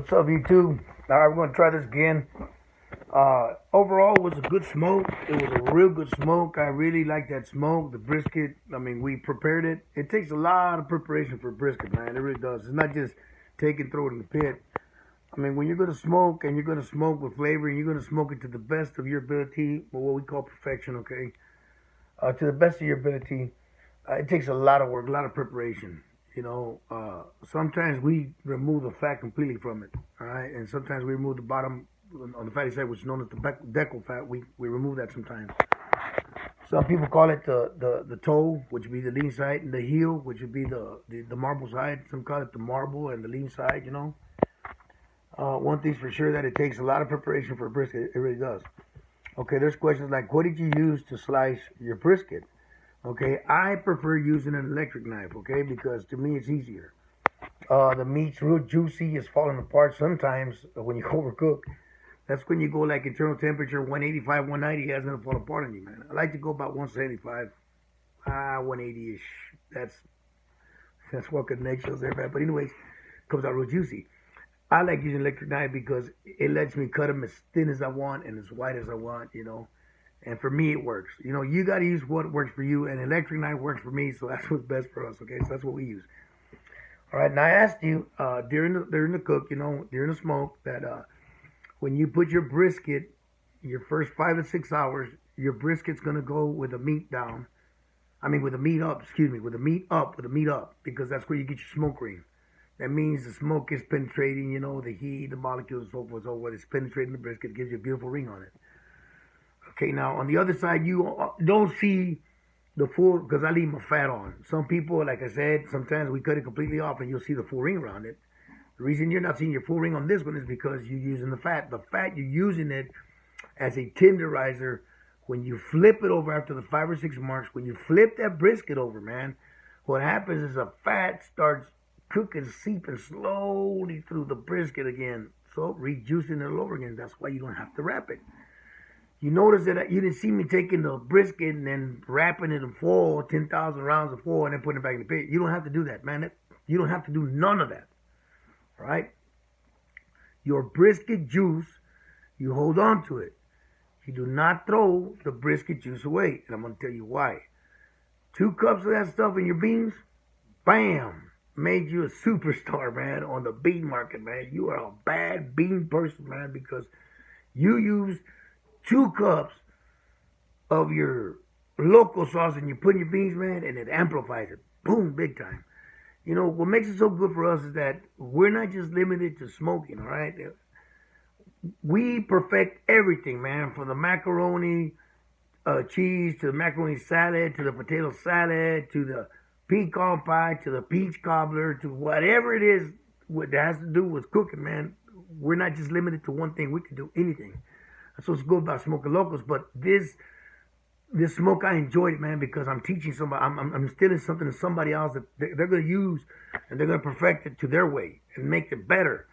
What's up, YouTube? All right, we're going to try this again. Overall, it was a good smoke. It was a real good smoke. I really like that smoke. The brisket, I mean, we prepared it. It takes a lot of preparation for brisket, man. It really does. It's not just take and throw it in the pit. I mean, when you're going to smoke and you're going to smoke with flavor and you're going to smoke it to the best of your ability, or what we call perfection, okay? To the best of your ability, it takes a lot of work, a lot of preparation. Sometimes we remove the fat completely from it, all right? And sometimes we remove the bottom on the fatty side, which is known as the decal fat. We remove that sometimes. Some people call it the toe, which would be the lean side, and the heel, which would be the marble side. Some call it the marble and the lean side, One thing's for sure, that it takes a lot of preparation for a brisket. It really does. Okay, there's questions like, what did you use to slice your brisket? Okay, I prefer using an electric knife, okay, because to me it's easier. The meat's real juicy, it's falling apart sometimes when you overcook. That's when you go like internal temperature 185, 190, it's gonna fall apart on you, man. I like to go about 175, 180-ish. That's walking eggshells there, man. But anyways, comes out real juicy. I like using electric knife because it lets me cut them as thin as I want and as wide as I want, And for me, it works. You got to use what works for you, and electric knife works for me, so that's what's best for us, okay? So that's what we use. All right, now I asked you during the cook, during the smoke, that when you put your brisket, your first 5 to 6 hours, your brisket's going to go with the meat down. I mean, with the meat up, with the meat up, because that's where you get your smoke ring. That means the smoke is penetrating, the heat, the molecules, so forth, so forth. It's penetrating the brisket, it gives you a beautiful ring on it. Okay, now on the other side, you don't see the full, because I leave my fat on. Some people, like I said, sometimes we cut it completely off and you'll see the full ring around it. The reason you're not seeing your full ring on this one is because you're using the fat. The fat, you're using it as a tenderizer. When you flip it over after the 5 or 6 marks, when you flip that brisket over, man, what happens is the fat starts cooking, seeping slowly through the brisket again. So rejuicing it all over again. That's why you don't have to wrap it. You notice that you didn't see me taking the brisket and then wrapping it in foil, 10,000 rounds of foil, and then putting it back in the pit. You don't have to do that, man. You don't have to do none of that, all right? Your brisket juice, you hold on to it. You do not throw the brisket juice away, and I'm going to tell you why. 2 cups of that stuff in your beans, bam, made you a superstar, man, on the bean market, man. You are a bad bean person, man, because you used 2 cups of your local sauce and you put in your beans, man, and it amplifies it. Boom, big time. What makes it so good for us is that we're not just limited to smoking, all right? We perfect everything, man, from the macaroni cheese to the macaroni salad to the potato salad to the pecan pie to the peach cobbler to whatever it is that has to do with cooking, man. We're not just limited to one thing. We can do anything. That's what's good about Smoking Locals. But this smoke, I enjoyed it, man, because I'm teaching somebody. I'm instilling something to somebody else that they're going to use, and they're going to perfect it to their way and make it better.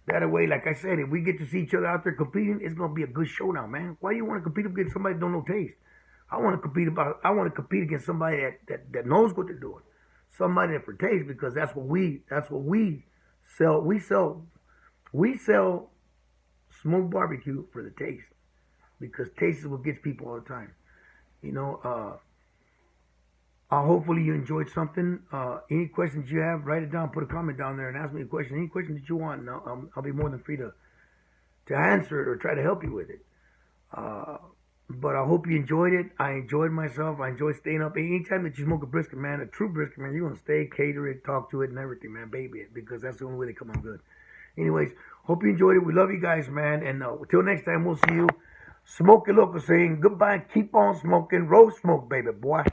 That way, like I said, if we get to see each other out there competing, it's going to be a good showdown, man. Why do you want to compete against somebody that don't know taste? I want to compete against somebody that knows what they're doing. Somebody that for taste, because that's what we sell. We sell smoked barbecue for the taste, because taste is what gets people all the time. Hopefully you enjoyed something. Any questions you have, write it down, put a comment down there and ask me a question. Any question that you want, and I'll be more than free to answer it or try to help you with it. But I hope you enjoyed it. I enjoyed myself. I enjoyed staying up. Anytime that you smoke a brisket, man, a true brisket, man, you're going to stay, cater it, talk to it and everything, man, baby it, because that's the only way they come out good. Anyways, hope you enjoyed it. We love you guys, man. And until next time, we'll see you. Smoking Local saying goodbye. Keep on smoking. Roll smoke, baby boy.